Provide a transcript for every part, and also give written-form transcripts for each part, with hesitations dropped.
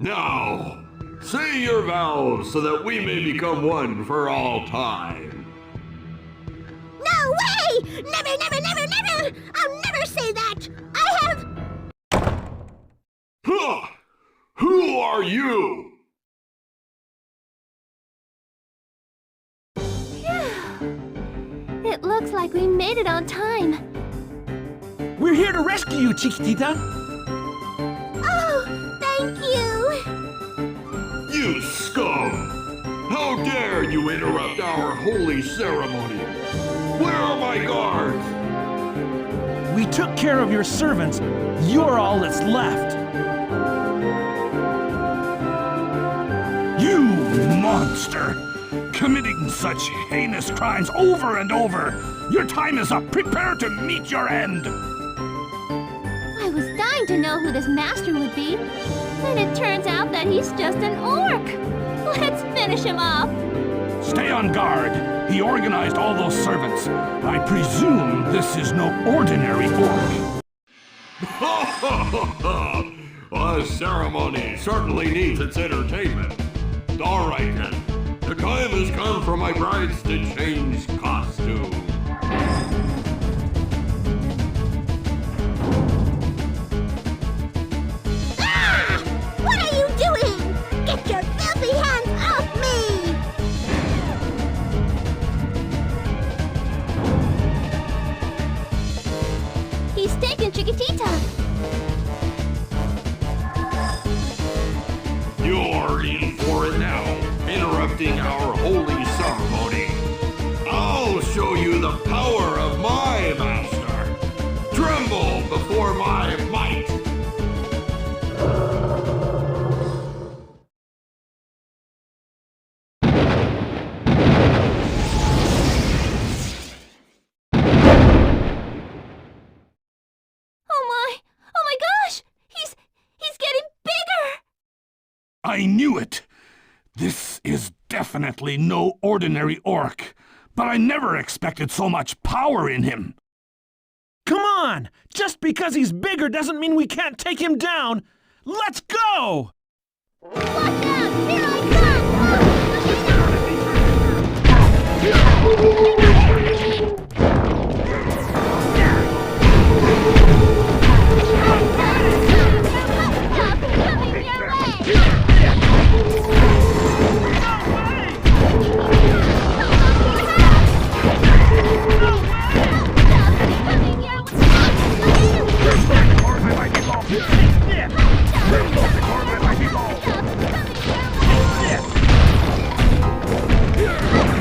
Now, say your vows so that we may become one for all time. No way! Never, never, never, never! I'll never say that! I have... Huh! Who are you? It looks like we made it on time. We're here to rescue you, Chiquitita. Oh, thank you! You scum! How dare you interrupt our holy ceremony? Where are my guards? We took care of your servants. You're all that's left. You monster! Committing such heinous crimes over and over! Your time is up! Prepare to meet your end! I was dying to know who this master would be. And it turns out that he's just an orc! Let's finish him off! Stay on guard! He organized all those servants. I presume this is no ordinary orc. A ceremony certainly needs its entertainment. All right then. The time has come for my brides to change costume. What are you doing? Get your filthy hands off me! He's taken Chiquitita. You're in for it now, interrupting our holy ceremony. I'll show you the power of my master. Tremble before my might. Oh my gosh! He's getting bigger! I knew it! This is definitely no ordinary orc, but I never expected so much power in him. Come on! Just because he's bigger doesn't mean we can't take him down! Let's go! Watch out! Here I come!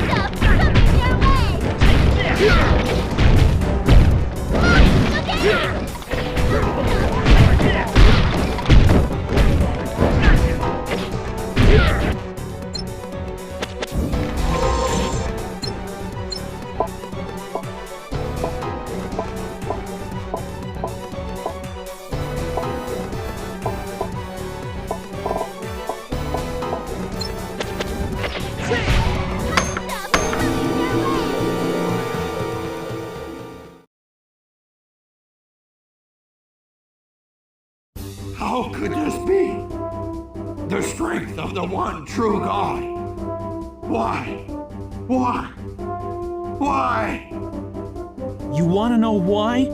Stop coming your way! How could this be? The strength of the one true God. Why? Why? Why? You want to know why?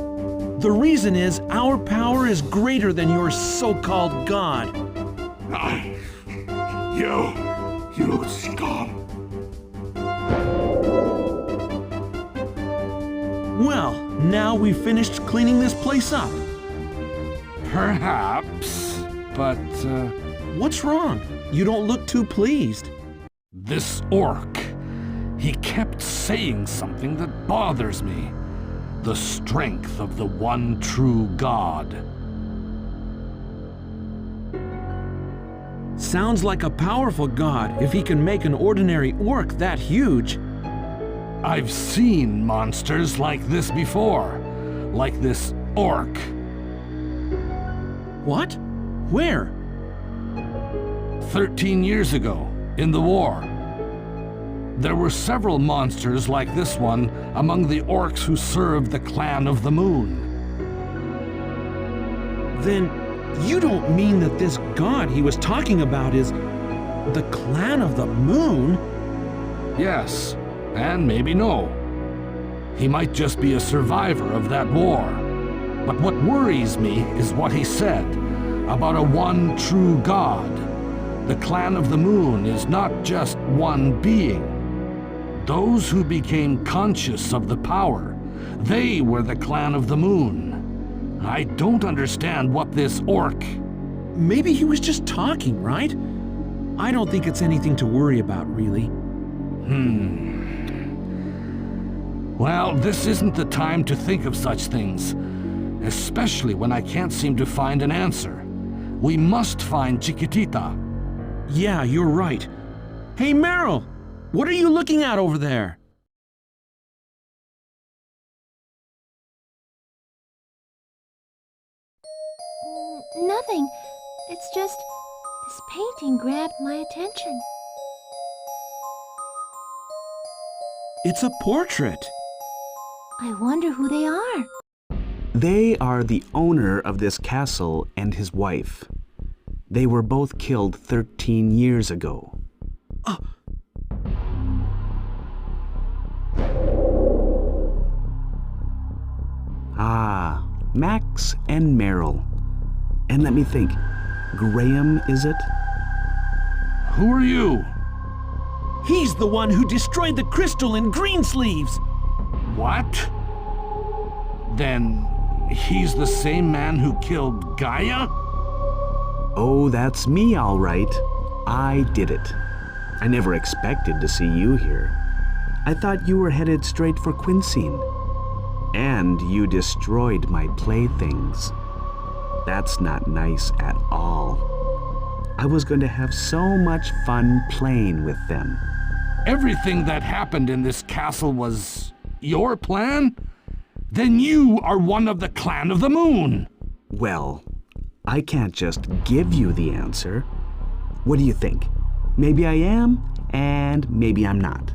The reason is our power is greater than your so-called God. You scum. Well, now we've finished cleaning this place up. Perhaps, but What's wrong? You don't look too pleased. this orc, he kept saying something that bothers me. The strength of the one true God. Sounds like a powerful god if he can make an ordinary orc that huge. I've seen monsters like this before, like this orc. What? Where? 13 years ago, in the war. There were several monsters like this one among the orcs who served the Clan of the Moon. Then you don't mean that this god he was talking about is the Clan of the Moon? Yes, and maybe no. He might just be a survivor of that war. But what worries me is what he said about a one true God. The Clan of the Moon is not just one being. Those who became conscious of the power, they were the Clan of the Moon. I don't understand what this orc... Maybe he was just talking, right? I don't think it's anything to worry about, really. Well, this isn't the time to think of such things, especially when I can't seem to find an answer. We must find Chiquitita. Yeah, you're right. Hey, Meryl, what are you looking at over there? Nothing. It's just this painting grabbed my attention. It's a portrait. I wonder who they are. They are the owner of this castle and his wife. They were both killed 13 years ago. Ah, Max and Meryl. And let me think, Graham, is it? Who are you? He's the one who destroyed the crystal in Greensleeves. What? Then he's the same man who killed Gaia? Oh, that's me, all right. I did it. I never expected to see you here. I thought you were headed straight for Quinsine. And you destroyed my playthings. That's not nice at all. I was going to have so much fun playing with them. Everything that happened in this castle was your plan? Then you are one of the Clan of the Moon. Well, I can't just give you the answer. What do you think? Maybe I am, and maybe I'm not.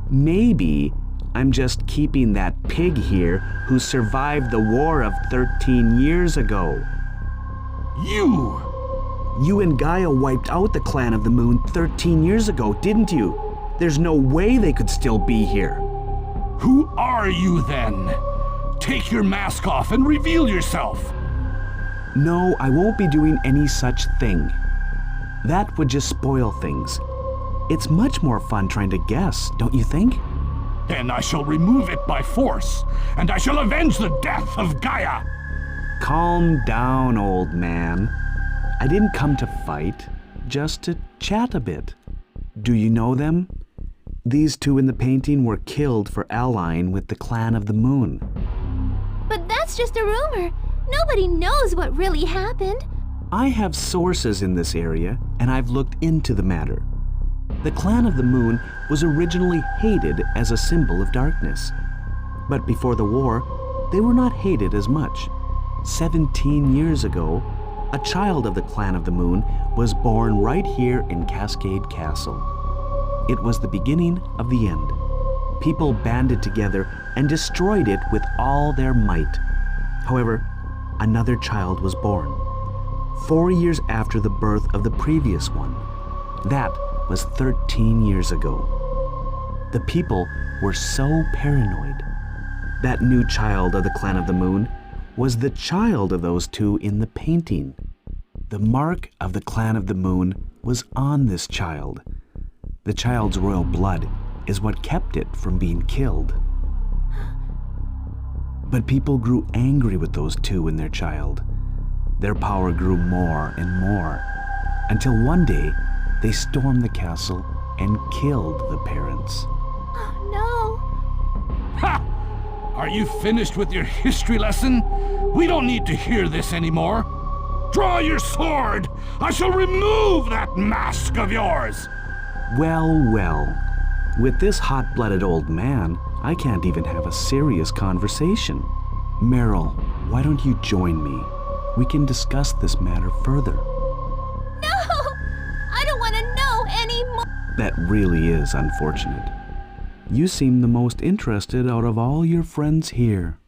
Maybe I'm just keeping that pig here who survived the war of 13 years ago. You and Gaia wiped out the Clan of the Moon 13 years ago, didn't you? There's no way they could still be here. Who are you then? Take your mask off and reveal yourself. No, I won't be doing any such thing. That would just spoil things. It's much more fun trying to guess, don't you think? Then I shall remove it by force, and I shall avenge the death of Gaia. Calm down, old man. I didn't come to fight, just to chat a bit. Do you know them? These two in the painting were killed for allying with the Clan of the Moon. But that's just a rumor. Nobody knows what really happened. I have sources in this area, and I've looked into the matter. The Clan of the Moon was originally hated as a symbol of darkness. But before the war, they were not hated as much. 17 years ago, a child of the Clan of the Moon was born right here in Cascade Castle. It was the beginning of the end. People banded together and destroyed it with all their might. However, another child was born. 4 years after the birth of the previous one. That was 13 years ago. The people were so paranoid. That new child of the Clan of the Moon was the child of those two in the painting. The mark of the Clan of the Moon was on this child. The child's royal blood is what kept it from being killed. But people grew angry with those two and their child. Their power grew more and more, until one day they stormed the castle and killed the parents. Oh, no. Ha! Are you finished with your history lesson? We don't need to hear this anymore. Draw your sword! I shall remove that mask of yours! Well, well, with this hot-blooded old man, I can't even have a serious conversation. Meryl, why don't you join me? We can discuss this matter further. No! I don't want to know anymore. That really is unfortunate. You seem the most interested out of all your friends here.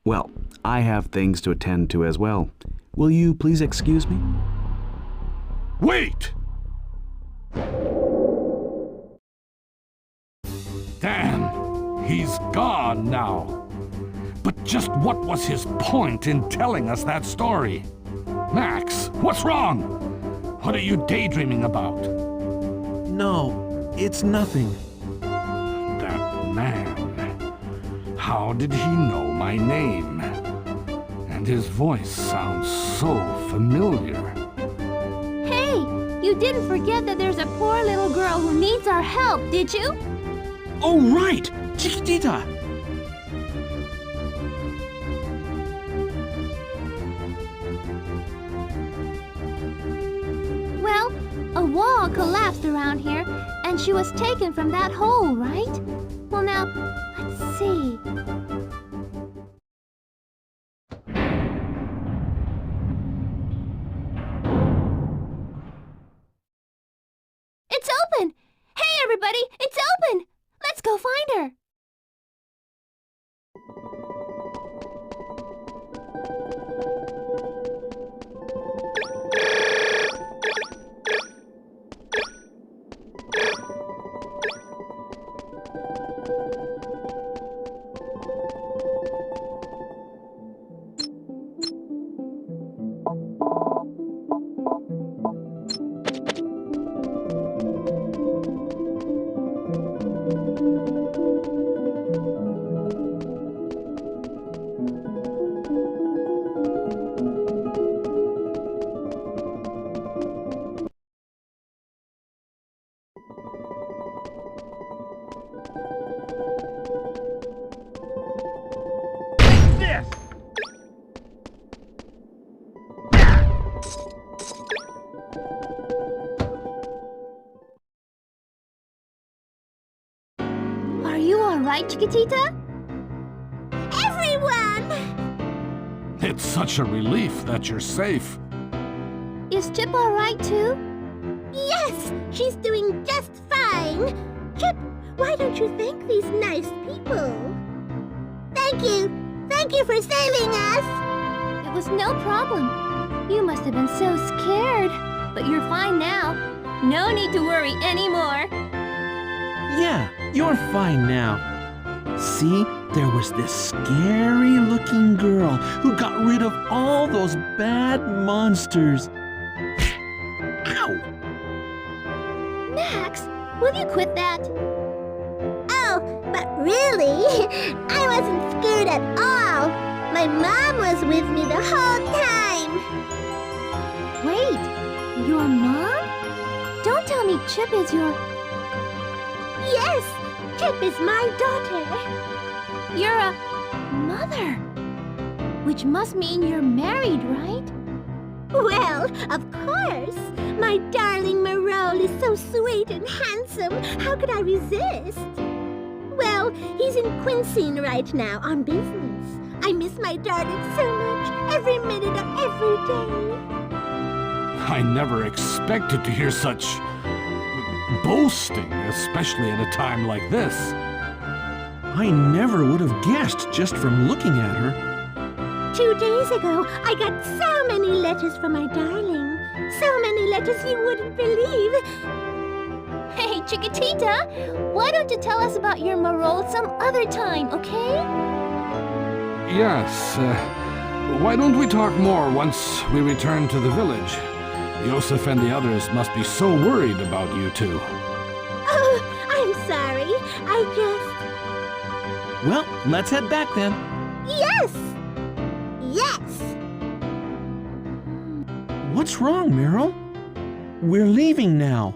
Well, I have things to attend to as well. Will you please excuse me? Wait! Damn, he's gone now. But just what was his point in telling us that story? Max, what's wrong? What are you daydreaming about? No, it's nothing. That man. How did he know my name? And his voice sounds so familiar. Hey, you didn't forget that there's a poor little girl who needs our help, did you? Oh, right! Chiquitita! Well, a wall collapsed around here, and she was taken from that hole, right? Well, now, let's see. It's open! Hey, everybody! It's open! Let's go find her! Are you all right, Chiquitita? Everyone! It's such a relief that you're safe. Is Chip all right, too? Yes, she's doing just fine. Chip, why don't you thank these nice people? Thank you. Thank you for saving us. It was no problem. You must have been so scared. But you're fine now. No need to worry anymore. Yeah, you're fine now. See, there was this scary-looking girl who got rid of all those bad monsters. Ow! Max, will you quit that? Oh, but really, I wasn't scared at all. My mom was with me the whole time. Wait, your mom? Don't tell me Chip is your... Yes, Chip is my daughter. You're a mother. Which must mean you're married, right? Well, of course. My darling Merole is so sweet and handsome. How could I resist? Well, he's in Quincy right now on business. I miss my darling so much, every minute of every day. I never expected to hear such boasting, especially at a time like this. I never would have guessed just from looking at her. 2 days ago, I got so many letters from my darling. So many letters you wouldn't believe. Hey, Chiquitita, why don't you tell us about your marole some other time, okay? Yes, why don't we talk more once we return to the village? Yosef and the others must be so worried about you two. Oh, I'm sorry. I just... Well, let's head back then. Yes! Yes! What's wrong, Meryl? We're leaving now.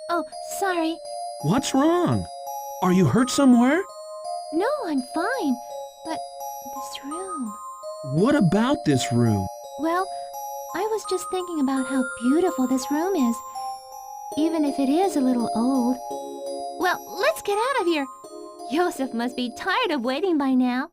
Oh, sorry. What's wrong? Are you hurt somewhere? No, I'm fine. But this room... What about this room? Well, I was just thinking about how beautiful this room is. Even if it is a little old. Well, let's get out of here. Yosef must be tired of waiting by now.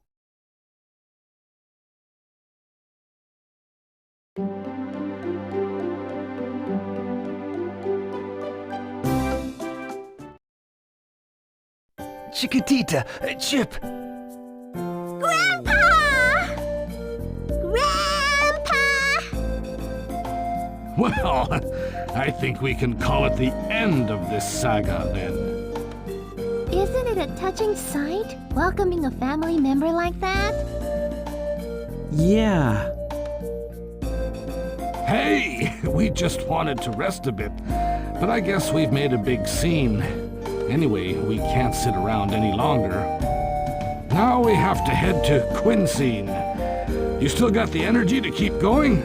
Chiquitita, Chip, Grandpa! Grandpa! Well, I think we can call it the end of this saga then. Isn't it a touching sight, welcoming a family member like that? Yeah. Hey, we just wanted to rest a bit, but I guess we've made a big scene. Anyway, we can't sit around any longer. Now we have to head to Quinscene. You still got the energy to keep going?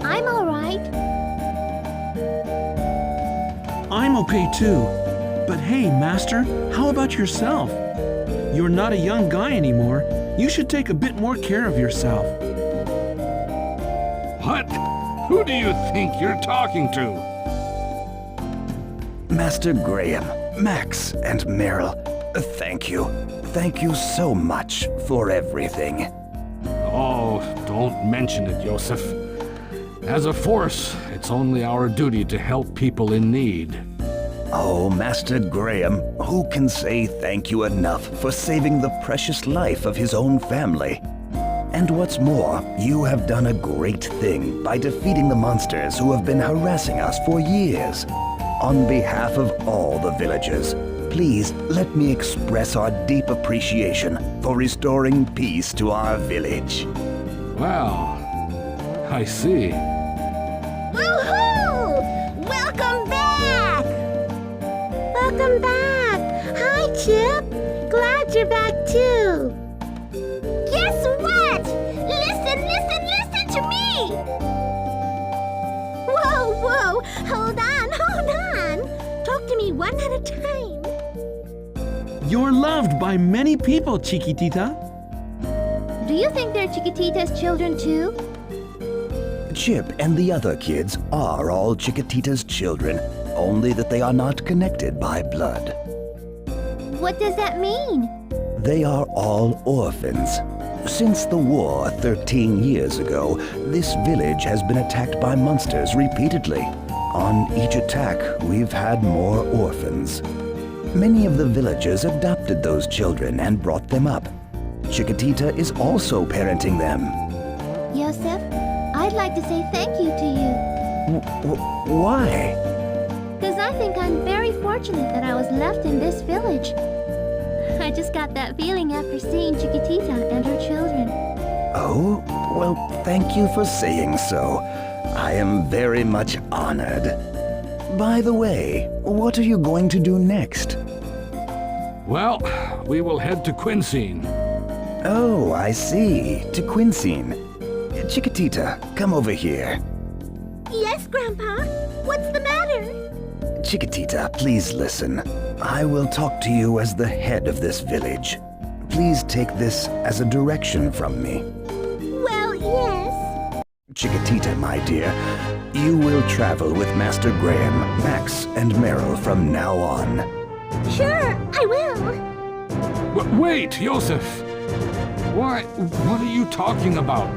I'm all right. I'm okay too. But hey, Master, how about yourself? You're not a young guy anymore. You should take a bit more care of yourself. What? Who do you think you're talking to? Master Graham, Max, and Meryl, thank you. Thank you so much for everything. Oh, don't mention it, Yosef. As a force, it's only our duty to help people in need. Oh, Master Graham, who can say thank you enough for saving the precious life of his own family? And what's more, you have done a great thing by defeating the monsters who have been harassing us for years. On behalf of all the villagers, please let me express our deep appreciation for restoring peace to our village. Well, I see. Woohoo! Welcome back! Welcome back! Hi, Chip! Glad you're back too! Guess what? Listen to me! Whoa! Hold on! Talk to me one at a time. You're loved by many people, Chiquitita. Do you think they're Chiquitita's children too? Chip and the other kids are all Chiquitita's children, only that they are not connected by blood. What does that mean? They are all orphans. Since the war 13 years ago, this village has been attacked by monsters repeatedly. On each attack, we've had more orphans. Many of the villagers adopted those children and brought them up. Chiquitita is also parenting them. Yosef, I'd like to say thank you to you. Why? Because I think I'm very fortunate that I was left in this village. I just got that feeling after seeing Chiquitita and her children. Oh, well, thank you for saying so. I am very much honored. By the way, what are you going to do next? Well, we will head to Quinscene. Oh, I see. To Quinscene. Chiquitita, come over here. Yes, Grandpa? What's the matter? Chiquitita, please listen. I will talk to you as the head of this village. Please take this as a direction from me. Well, yes. Chiquitita, my dear, you will travel with Master Graham, Max, and Meryl from now on. Sure, I will. Wait, Yosef! What are you talking about?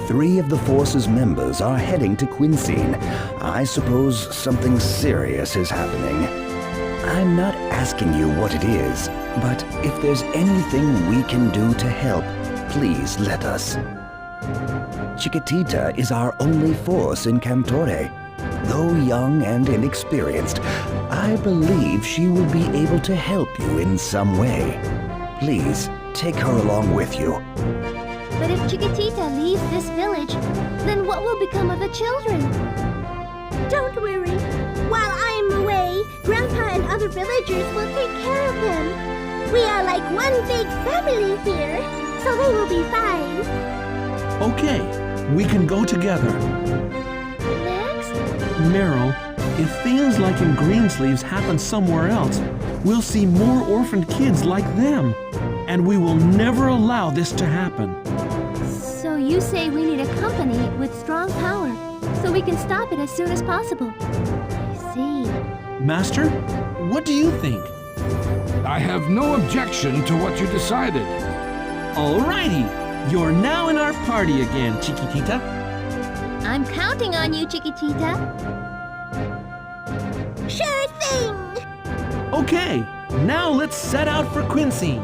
3 of the Force's members are heading to Quinscene. I suppose something serious is happening. I'm not asking you what it is, but if there's anything we can do to help, please let us. Chiquitita is our only force in Cantore. Though young and inexperienced, I believe she will be able to help you in some way. Please, take her along with you. But if Chiquitita leaves this village, then what will become of the children? Don't worry. While I'm away, Grandpa and other villagers will take care of them. We are like one big family here, so they will be fine. Okay, we can go together. Next? Meryl, if things like in Greensleeves happen somewhere else, we'll see more orphaned kids like them. And we will never allow this to happen. So you say we need a company with strong power, so we can stop it as soon as possible. I see. Master, what do you think? I have no objection to what you decided. Alrighty, you're now in our party again, Chiquitita. I'm counting on you, Chiquitita. Sure thing! Okay, now let's set out for Quincy.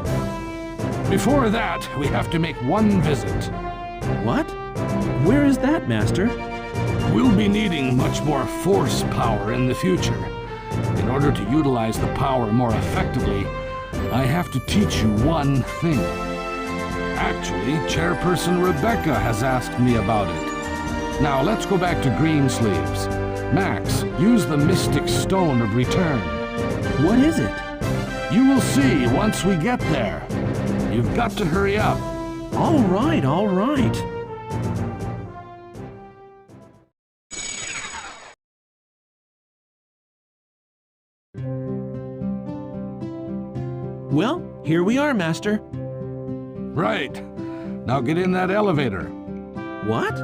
Before that, we have to make one visit. What? Where is that, Master? We'll be needing much more force power in the future. In order to utilize the power more effectively, I have to teach you one thing. Actually, Chairperson Rebecca has asked me about it. Now, let's go back to Greensleeves. Max, use the Mystic Stone of Return. What is it? You will see once we get there. You've got to hurry up. All right, all right. Well, here we are, Master. Right. Now get in that elevator. What?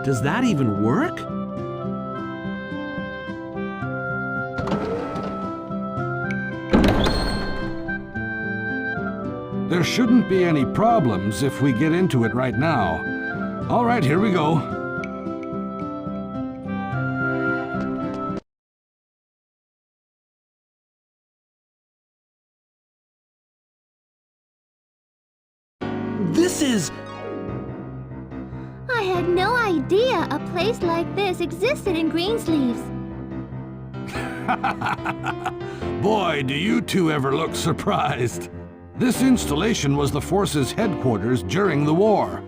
Does that even work? There shouldn't be any problems if we get into it right now. All right, here we go. This is... I had no idea a place like this existed in Greensleeves. Boy, do you two ever look surprised. This installation was the force's headquarters during the war.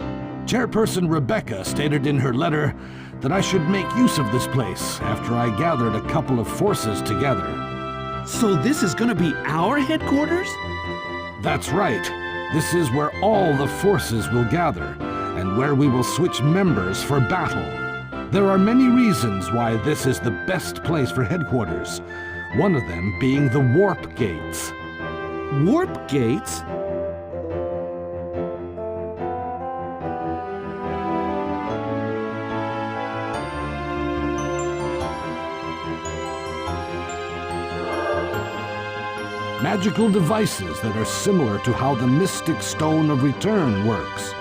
Chairperson Rebecca stated in her letter that I should make use of this place after I gathered a couple of forces together. So this is gonna be our headquarters? That's right. This is where all the forces will gather, and where we will switch members for battle. There are many reasons why this is the best place for headquarters, one of them being the warp gates. Warp gates? Magical devices that are similar to how the Mystic Stone of Return works.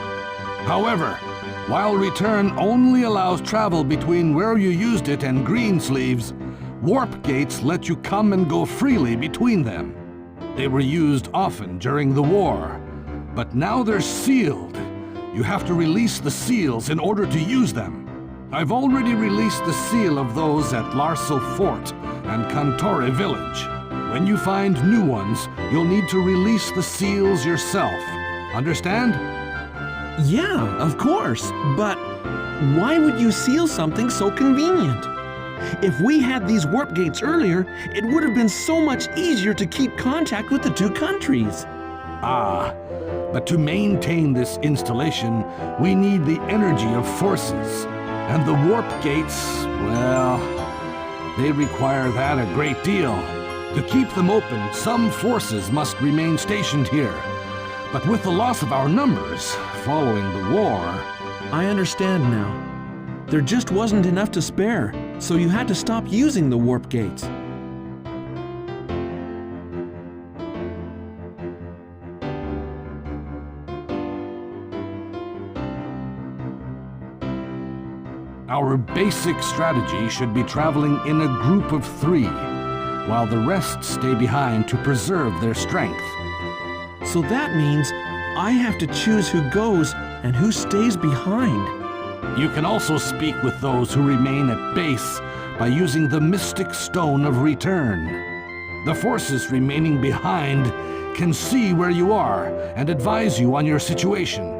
However, while Return only allows travel between where you used it and Greensleeves, warp gates let you come and go freely between them. They were used often during the war, but now they're sealed. You have to release the seals in order to use them. I've already released the seal of those at Larsel Fort and Cantore Village. When you find new ones, you'll need to release the seals yourself. Understand? Yeah, of course. But why would you seal something so convenient? If we had these warp gates earlier, it would have been so much easier to keep contact with the two countries. Ah, but to maintain this installation, we need the energy of forces. And the warp gates, well, they require that a great deal. To keep them open, some forces must remain stationed here. But with the loss of our numbers, following the war... I understand now. There just wasn't enough to spare, so you had to stop using the warp gates. Our basic strategy should be traveling in a group of 3. while the rest stay behind to preserve their strength. So that means I have to choose who goes and who stays behind. You can also speak with those who remain at base by using the Mystic Stone of Return. The forces remaining behind can see where you are and advise you on your situation.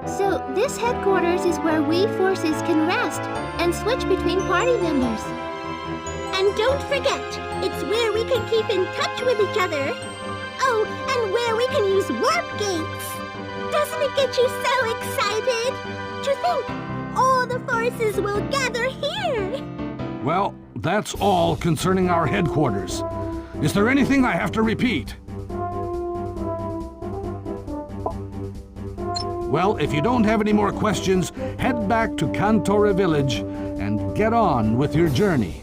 So this headquarters is where we forces can rest and switch between party members. And don't forget, it's where we can keep in touch with each other. Oh, and where we can use warp gates. Doesn't it get you so excited? To think, all the forces will gather here. Well, that's all concerning our headquarters. Is there anything I have to repeat? Well, if you don't have any more questions, head back to Kantore Village and get on with your journey.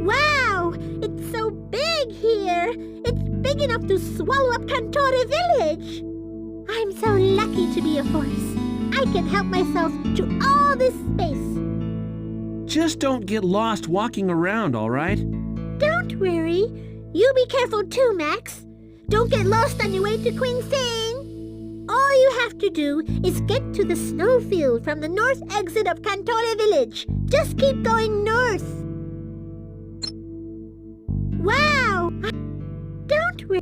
Wow, it's so big here. It's big enough to swallow up Kantore Village. I'm so lucky to be a force. I can help myself to all this space. Just don't get lost walking around, all right? Don't worry. You be careful too, Max. Don't get lost on your way to Quinsane. All you have to do is get to the snowfield from the north exit of Kantore Village. Just keep going north. Wow! Don't worry.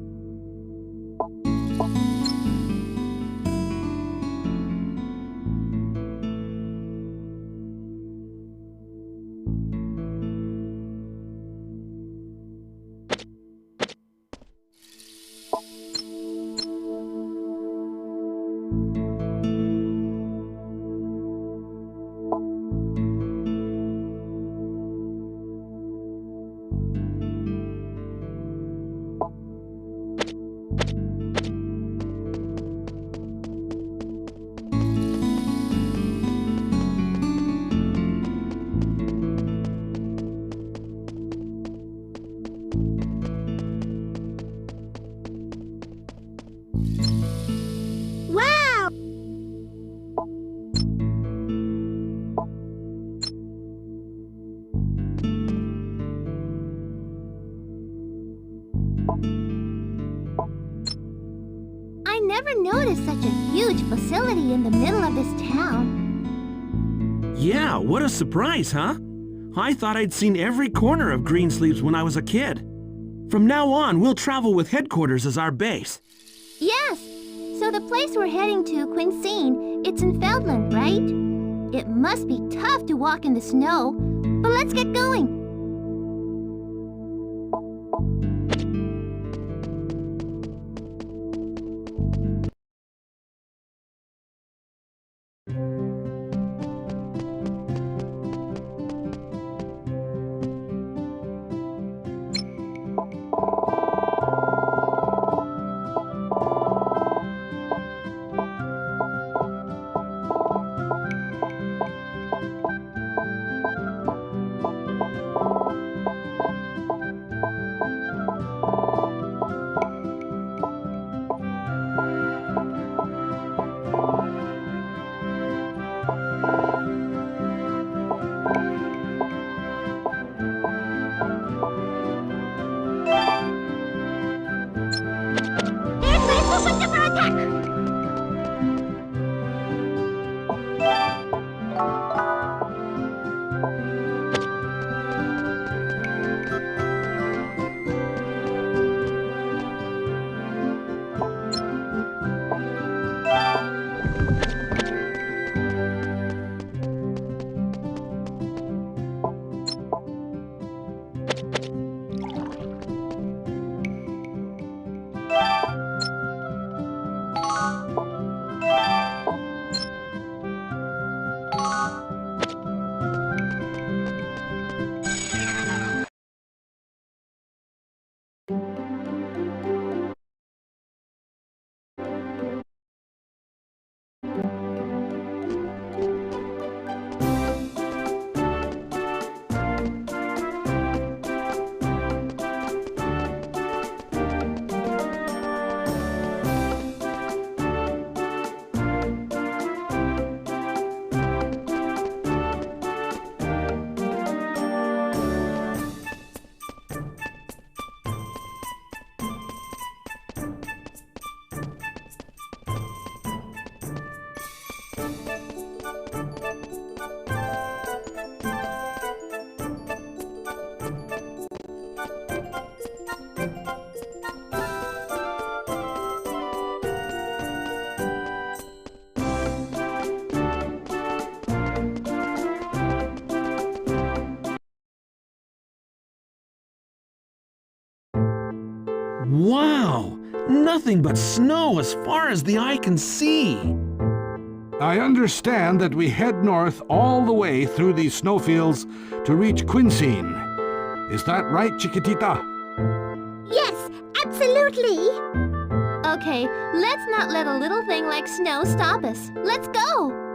Wow! I never noticed such a huge facility in the middle of this town. Yeah, what a surprise, huh? I thought I'd seen every corner of Greensleeves when I was a kid. From now on, we'll travel with headquarters as our base. Yes! So the place we're heading to, Quinsane, it's in Feldland, right? It must be tough to walk in the snow, but let's get going. Wow! Nothing but snow as far as the eye can see. I understand that we head north all the way through these snowfields to reach Quinseen. Is that right, Chiquitita? Yes, absolutely. Okay, let's not let a little thing like snow stop us. Let's go!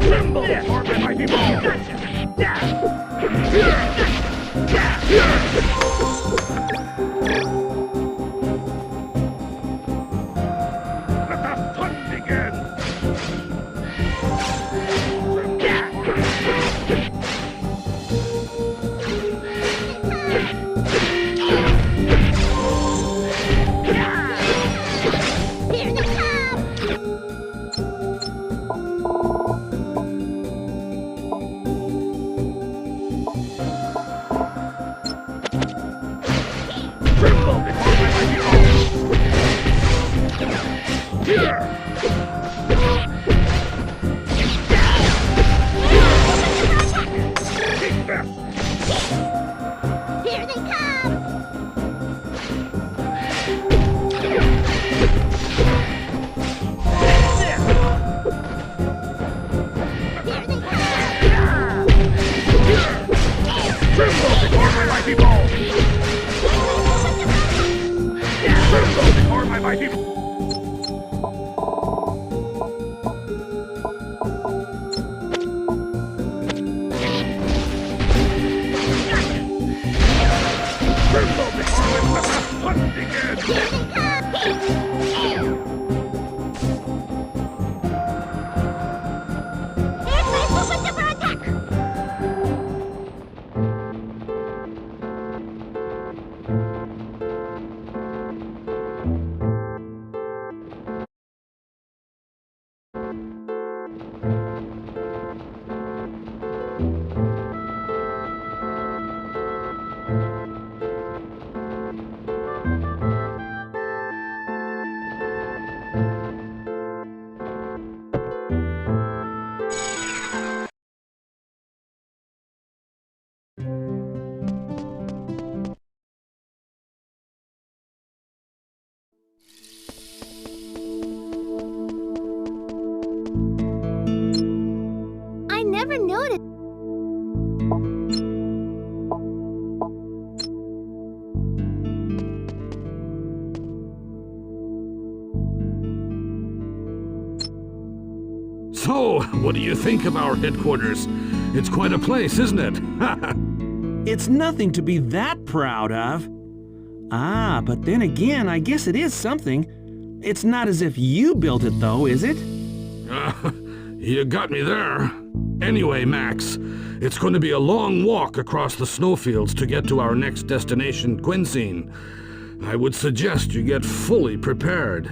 Tremble before my mighty ball. Let the fun begin. Here they come! Tremble before my mighty ball. Here. Take that. Here they come! Here they come! Tremble before my mighty ball. Tremble before my mighty ball. Tremble before my fun begins. Here's my super attack! I never noticed. So, what do you think of our headquarters? It's quite a place, isn't it? It's nothing to be that proud of. Ah, but then again, I guess it is something. It's not as if you built it, though, is it? You got me there. Anyway, Max, it's going to be a long walk across the snowfields to get to our next destination, Quincy. I would suggest you get fully prepared.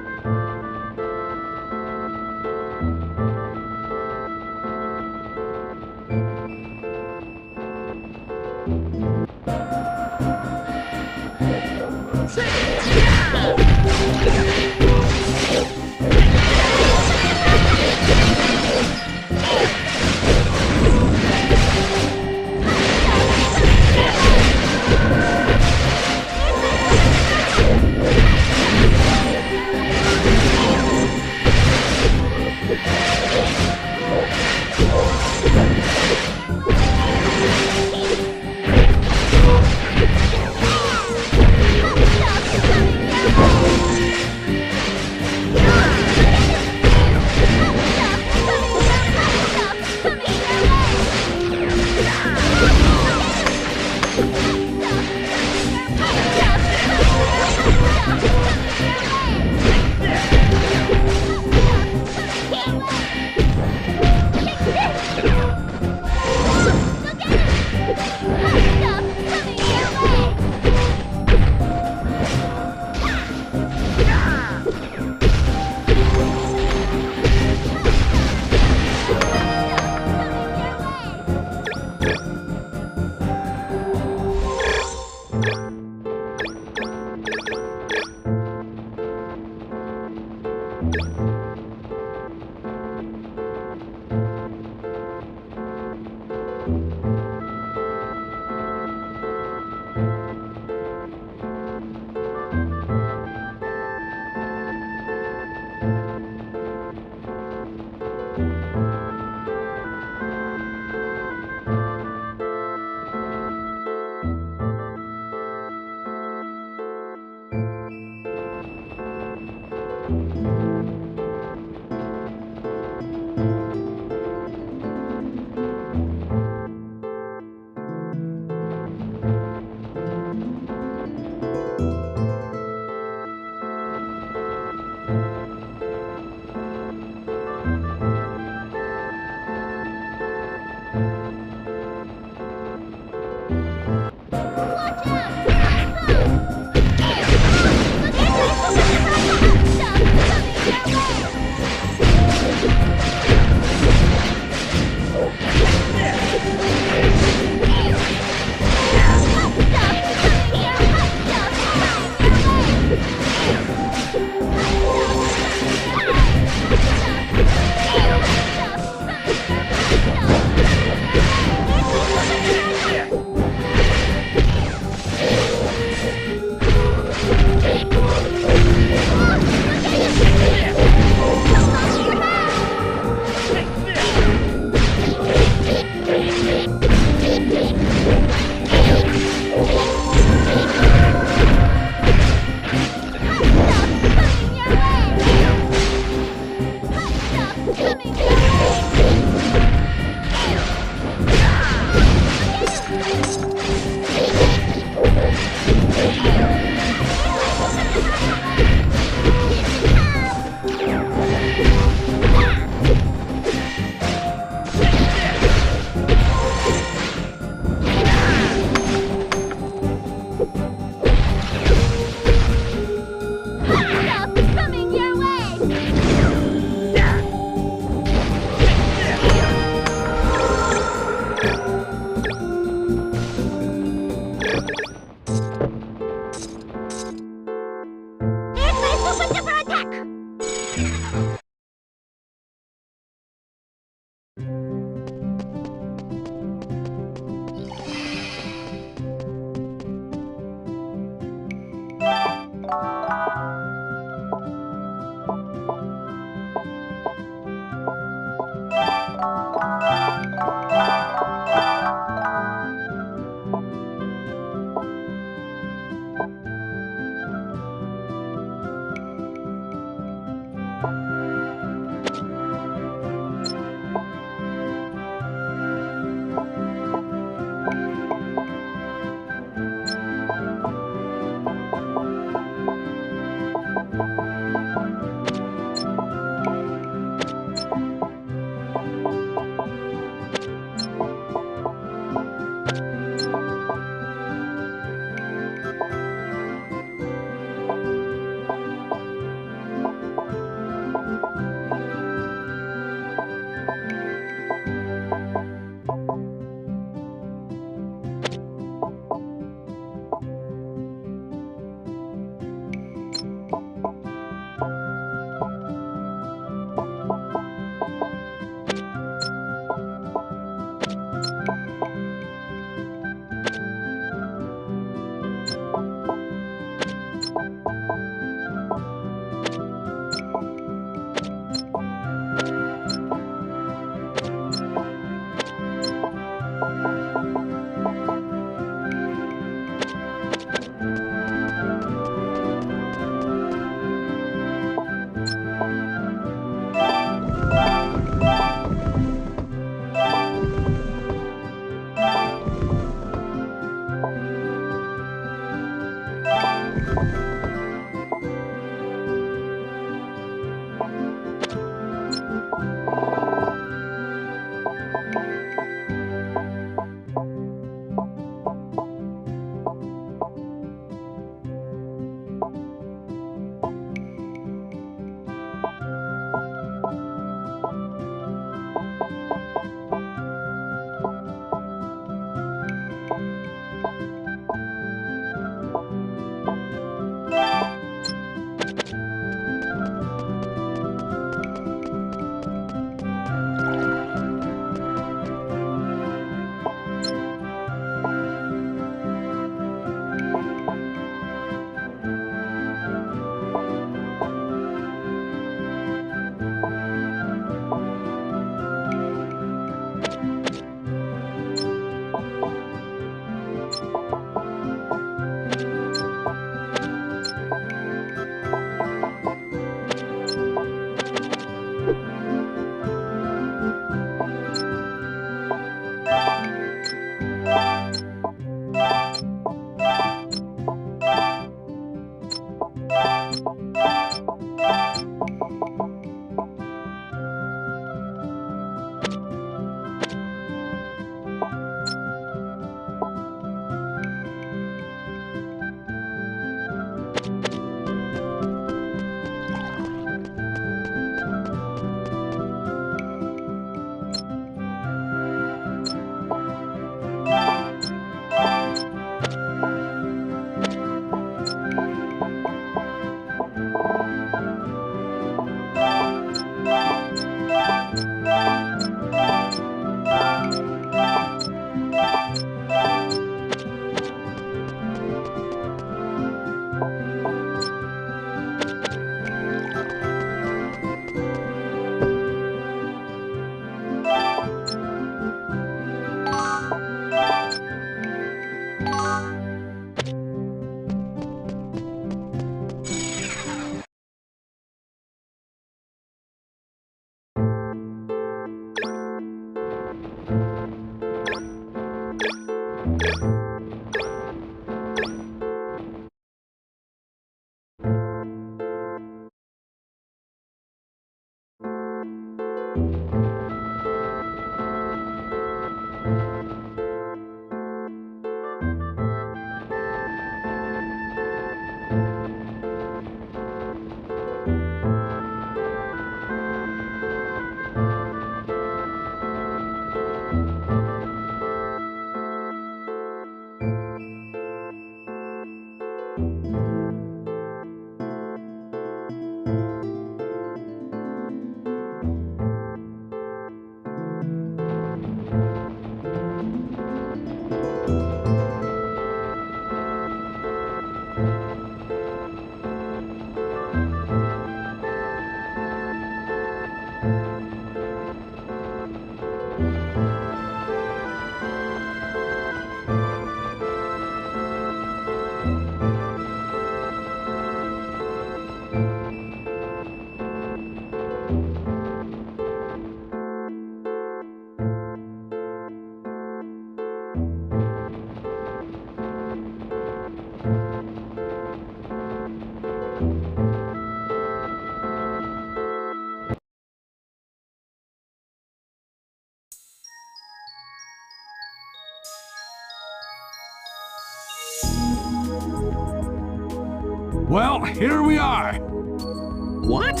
Well, here we are. What?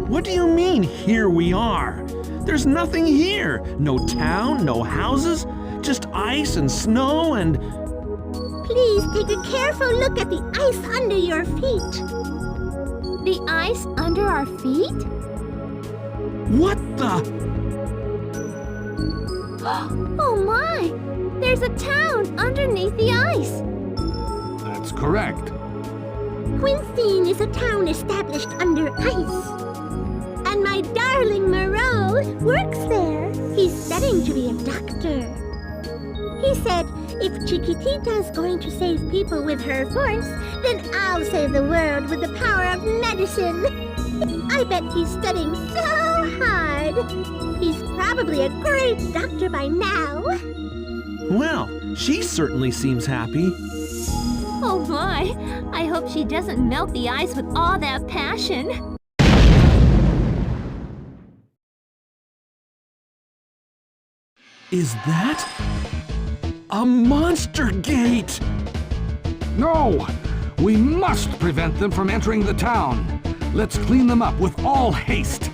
What do you mean, here we are? There's nothing here. No town, no houses, just ice and snow and... Please take a careful look at the ice under your feet. The ice under our feet? What the... Oh my! There's a town underneath the ice! That's correct. Quinstein is a town established under ice. And my darling Moreau works there. He's studying to be a doctor. He said, if Chiquitita's going to save people with her force, then I'll save the world with the power of medicine. I bet he's studying so hard. He's probably a great doctor by now. Well, she certainly seems happy. Oh my! I hope she doesn't melt the ice with all that passion. Is that... a monster gate? No! We must prevent them from entering the town. Let's clean them up with all haste.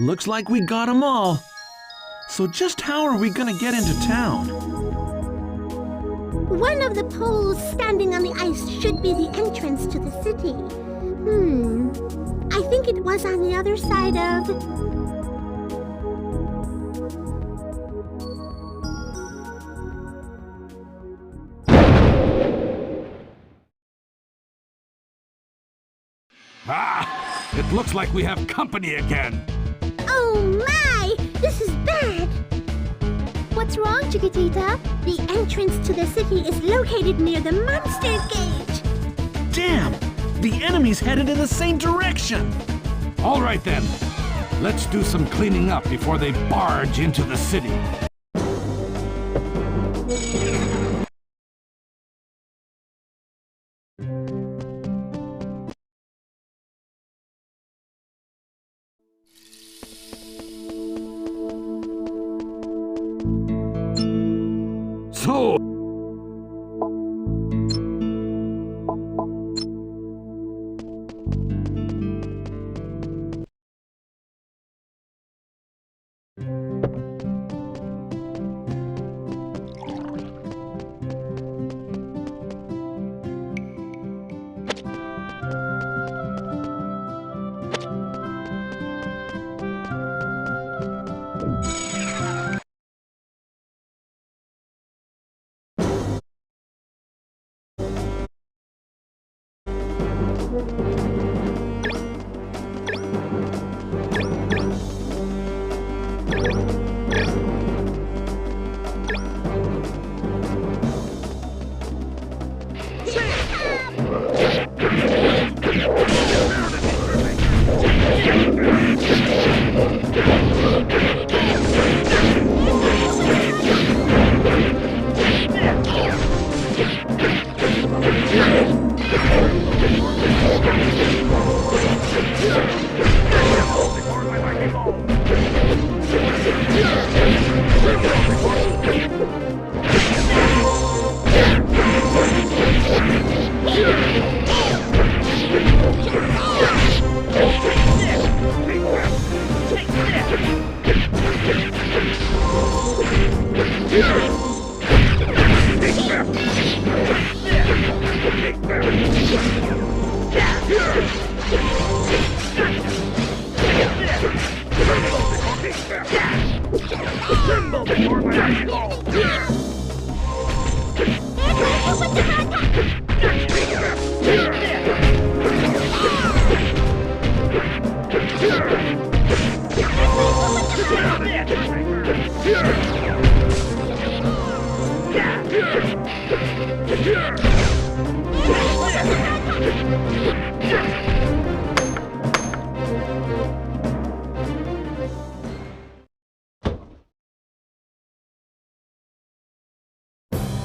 Looks like we got 'em all. So just how are we gonna get into town? One of the poles standing on the ice should be the entrance to the city. I think it was on the other side of... Ah! It looks like we have company again. Oh my! This is bad! What's wrong, Chiquitita? The entrance to the city is located near the monster gate! Damn! The enemy's headed in the same direction! All right then. Let's do some cleaning up before they barge into the city. So...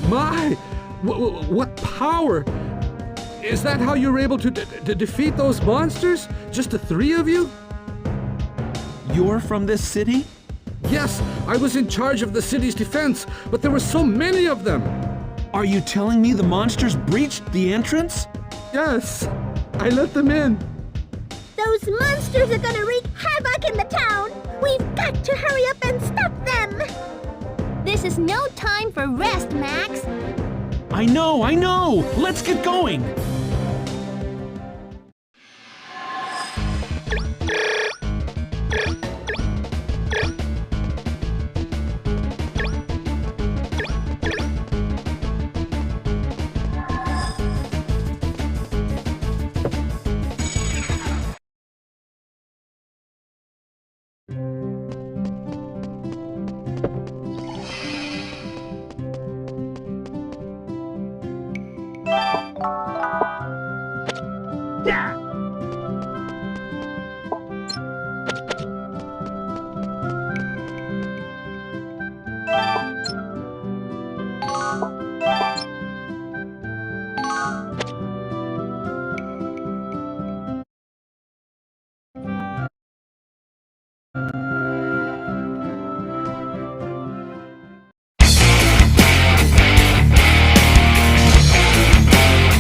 My! What power! Is that how you were able to defeat those monsters? Just the three of you? You're from this city? Yes, I was in charge of the city's defense, but there were so many of them. Are you telling me the monsters breached the entrance? Yes, I let them in. Those monsters are gonna wreak havoc in the town! We've got to hurry up and stop them! This is no time for rest, Max. I know! Let's get going!